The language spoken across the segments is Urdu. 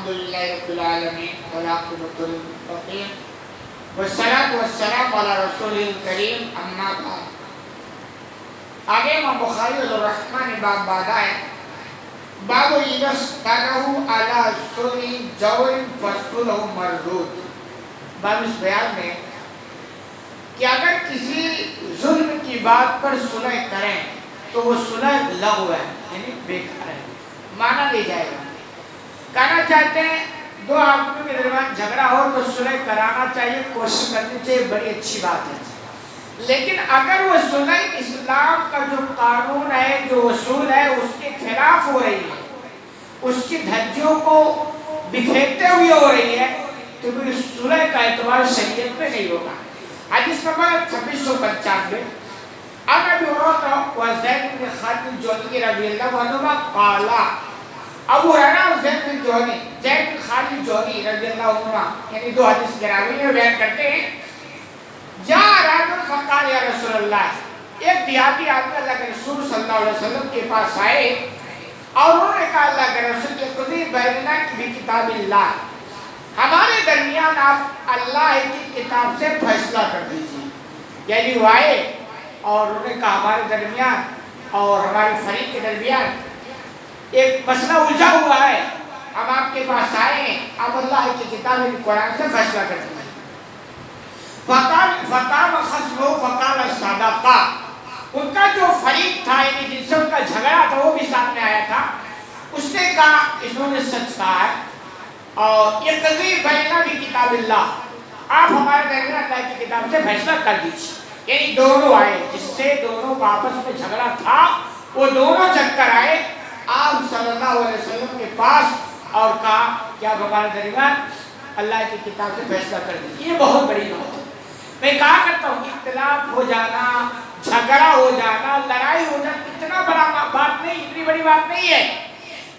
الحمدللہ رب العالمین والعاقبۃ للمتقین والصلاۃ والسلام علی رسول الکریم اما بعد۔ آگے امام بخاری الرحمن باب بادہ ہے، باب اذا استنہ علی سوء جور فصلہ مردود۔ باب اس بیان میں کہ اگر کسی ظلم کی بات پر صلح کریں تو وہ صلح لغو ہے، یعنی بیکار ہے، مانا لے جائے گا۔ کہنا چاہتے ہیں دو آدمیوں کے درمیان جھگڑا ہو تو صلح کرانا چاہیے، کوشش کرنی چاہیے، بڑی اچھی بات ہے۔ لیکن اگر وہ صلح اسلام کا جو قانون ہے، جو اصول ہے، اس کے خلاف ہو رہی ہے، اس کی دھجیوں کو بکھیرتے ہوئے ہو رہی ہے، تو پھر صلح کا اعتبار شریعت میں نہیں ہوگا۔ حدیث نمبر 2695، عن ابی ہریرہ وزید بن خالد الجہنی رضی اللہ عنہما قال، ابو ہریرہ اور زید بن خالد الجہنی رضی اللہ عنہما یعنی دو حدیث گرامی میں بیان کرتے ہیں، جاء رجل فقال یا رسول اللہ، ایک دیہاتی آدمی اللہ کے رسول صلی اللہ علیہ وسلم کے پاس آئے اور انہوں نے کہا اللہ کے رسول اقضی بیننا بکتاب اللہ، ہمارے درمیان آپ اللہ کی کتاب سے فیصلہ کر دیجیے۔ یعنی وہ آئے اور انہوں نے کہا ہمارے درمیان اور ہمارے فریق کے درمیان ایک مسئلہ الجھا ہوا ہے، ہم آپ کے پاس آئے ہیں، آپ اللہ کی کتاب قرآن سے فیصلہ کر دیجیے۔ فقام خصمہ فقال صدقہ، ان کا جو فریق تھا یعنی جن سے ان کا جھگڑا تھا وہ بھی سامنے آیا تھا، اس نے کہا انہوں نے سچ کہا ہے، اور یہ قضی بیننا بکتاب اللہ، آپ ہمارے درمیان اللہ کی کتاب سے فیصلہ کر دیجیے۔ یعنی دونوں آئے، جس سے دونوں کا آپس میں جھگڑا تھا وہ دونوں چل کر آئے آپ صلی اللہ علیہ وسلم کے پاس اور کہا کہ آپ ہمارے درمیان اللہ کی کتاب سے فیصلہ کر دیجیے۔ یہ بہت بڑی بات ہے۔ میں کہا کرتا ہوں اختلاف ہو جانا، جھگڑا ہو جانا، لڑائی ہو جانا اتنا بڑا بات نہیں، اتنی بڑی بات نہیں ہے،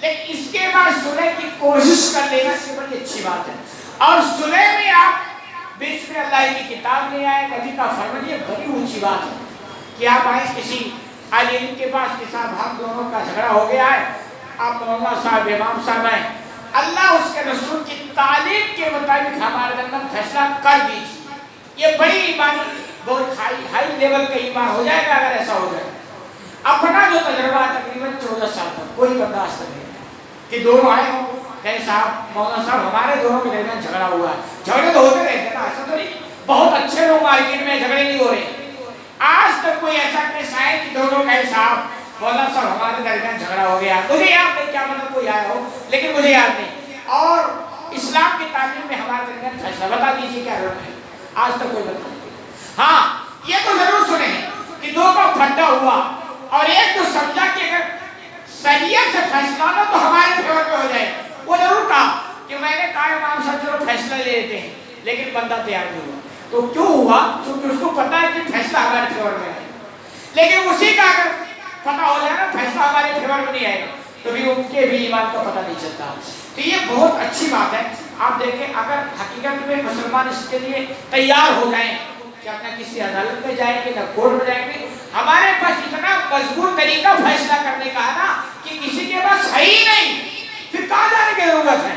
لیکن اس کے بعد صلح کی کوشش کر لینا یہ بڑی اچھی بات ہے۔ اور صلح میں آپ بیچ میں اللہ کی کتاب لے آئے، نبی کا فرمان، یہ بڑی اونچی بات ہے کہ آپ آئے کسی عالم کے پاس کہ صاحب ہم دونوں کا جھگڑا ہو گیا ہے، آپ مولانا صاحب امام صاحب ہیں، اللہ اس کے رسول کی تعلیم کے مطابق ہمارے درمیان فیصلہ کر دیجیے۔ یہ بڑی ایمان، بہت ہائی لیول کا ایمان ہو جائے گا اگر ایسا ہو جائے۔ اپنا جو تجربہ تقریباً 14 سال تک کوئی برداشت نہیں ہے کہ دونوں آئے ہوں کہ صاحب مولانا صاحب ہمارے دونوں کے درمیان جھگڑا ہوا ہے۔ جھگڑے تو ہوتے رہتے ہیں نا، ایسا تو نہیں بہت اچھے لوگ مارکیٹ میں جھگڑے نہیں ہو رہے۔ آج تک کوئی ایسا کیس آئے کہ دونوں کہے صاحب مولانا صاحب ہمارے درمیان جھگڑا ہو گیا، مجھے یاد نہیں کیا مطلب کوئی آیا ہو لیکن مجھے یاد نہیں، اور اسلام کی تعلیم میں ہمارے درمیان فیصلہ بتا دیجیے کیا ضرورت ہے، آج تک کوئی بتا نہیں۔ ہاں یہ تو ضرور سنیں کہ دو کا پھڈا ہوا اور ایک تو سمجھا کہ اگر شریعت سے فیصلہ نہ تو ہمارے فیور میں ہو جائے، وہ ضرور کہا کہ میں نے کہا امام صاحب چلو فیصلہ لے لیتے ہیں، لیکن بندہ تیار نہیں ہوا۔ تو کیوں ہوا؟ کیونکہ اس کو پتا ہے کہ فیصلہ ہمارے فیور میں ہے، لیکن اسی کا اگر پتا ہو جائے نا فیصلہ ہمارے فیور میں نہیں آئے گا تو بھی ان کے بھی ایمان کا پتہ نہیں چلتا۔ تو یہ بہت اچھی بات ہے۔ آپ دیکھیں اگر حقیقت میں مسلمان اس کے لیے تیار ہو جائیں کہ نہ کسی عدالت میں جائیں گے نہ کورٹ میں جائیں گے، ہمارے پاس اتنا مضبوط طریقہ فیصلہ کرنے کا ہے نا کہ کسی کے پاس ہے ہی نہیں، پھر کہاں جانے کی ضرورت ہے۔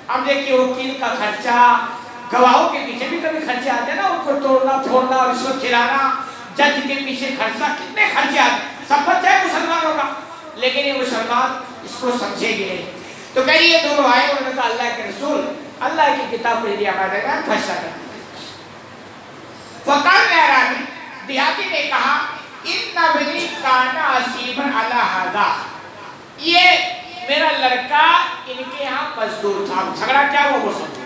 اب دیکھیے وکیل کا خرچہ، گواہوں کے پیچھے بھی کبھی خرچے آتے ہیں نا، ان کو توڑنا پھوڑنا، رشوت کھلانا، جج کے پیچھے خرچہ، کتنے خرچے آتے ہیں، سب بچہ ہے مسلمانوں کا، لیکن یہ مسلمان اس کو سمجھے گی نہیں۔ تو کہیے یہ دونوں آئے، انہوں نے کہا اللہ کے رسول اللہ کی کتاب پڑھ دیا ہمارے درمیان فیصلہ کر دیا۔ فقال اعرابی، دیہاتی نے کہا ان ابنی کان اسیبا علی ھذا، یہ میرا لڑکا ان کے یہاں مزدور تھا۔ جھگڑا کیا ہوا وہ سمجھو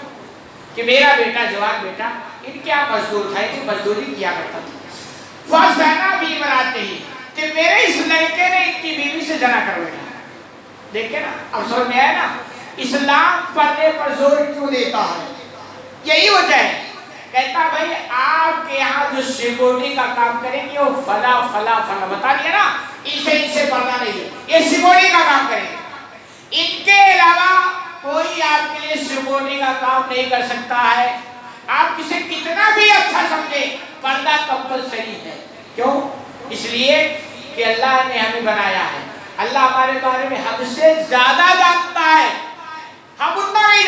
کہ میرا بیٹا جوان بیٹا ان کے یہاں مزدور تھا، یہ مزدوری کیا کرتا تھا۔ فزنا بامرأتہ، کہ میرے اس لڑکے نے ان کی بیوی سے زنا کروایا۔ دیکھیں نا اب سمجھ میں آیا نا اسلام پردے پر زور کیوں دیتا ہے، یہی وجہ ہے۔ کہتا بھائی آپ کے یہاں جو سیکورٹی کا کام کریں گے وہ فلا فلا فلا بتا دیا نا، اسے پردہ نہیں ہے، یہ سیکورٹی کا کام کریں گے، ان کے علاوہ کوئی آپ کے لیے سیکورٹی کا کام نہیں کر سکتا ہے۔ آپ کسے کتنا بھی اچھا سمجھے پردہ کمپلسری ہے۔ کیوں؟ اس لیے کہ اللہ نے ہمیں بنایا ہے، اللہ ہمارے بارے میں ہم سے زیادہ جانتا ہے، ہم اتنا نہیں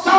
100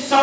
100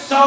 100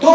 2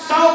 100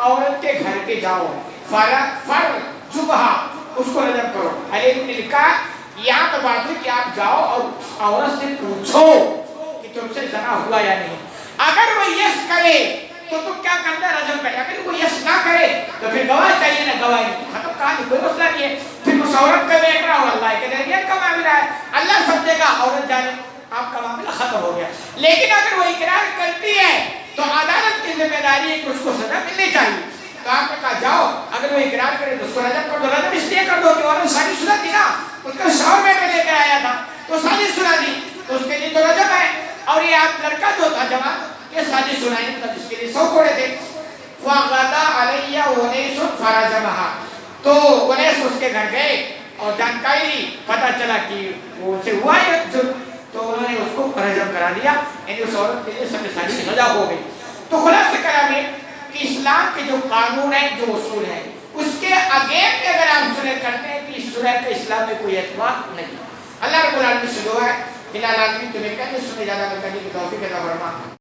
عورت کے گھر کے جاؤ، فرجبہ اس کو رجم کرو. علی نے لکھا یہاں تو بات ہے کہ آپ جاؤ اور اس عورت سے پوچھو کہ تم سے زنا ہوا یا نہیں. اگر وہ یس کرے تو تم کیا کرنا ہے؟ رجم کرے. اگر وہ یس نہ کرے تو پھر گواہ چاہیے نا، گواہ نہیں. ختم کہانی، کوئی مسئلہ نہیں ہے. پھر اس عورت کا دیکھ رہا ہوں اللہ کے درمیان کا معاملہ ہے، اللہ سمجھے گا، عورت جانے آپ کا معاملہ ختم ہو گیا. لیکن اگر وہ اقرار کرتی ہے تو عدالت کی ذمہ داری ہے کہ اس کو سزا ملنی چاہیے. تو آپ نے کہا جاؤ، اگر وہ اقرار کرے تو اس کو رجم کر دو. رجم اس لیے کر دو کہ عورت شادی شدہ تھی نا، اس کا شوہر میں لے کر آیا تھا تو شادی شدہ تھی، تو اس کے لیے تو رجم ہے. اور یہ آپ لڑکا جو تھا جوان، یہ شادی شدہ نہیں تھا، جس کے لیے 100 کوڑے تھے. فَغَدَا عَلَيَّ أُنَيسٌ فَرَجَمَهَا. تو انیس اس کے گھر گئے اور جانکاری دی، پتہ چلا کہ وہ اسے ہوا ہے جرم، تو انہوں نے اس کو رجم کرا دیا. یعنی اس عورت کے لیے سزا کی سزا ہو گئی. تو خلاصہ کلام ہے کہ اسلام کے جو قانون ہیں، جو اصول ہیں، اس کے اگینسٹ اگر آپ سلح کرتے ہیں تو اس سلح کا اسلام میں کوئی اعتبار نہیں. اللہ رب العالمین سے دعا ہے کہ العالمین تمہیں کہنے سنے زیادہ کرنے کی توفیق عطا فرما.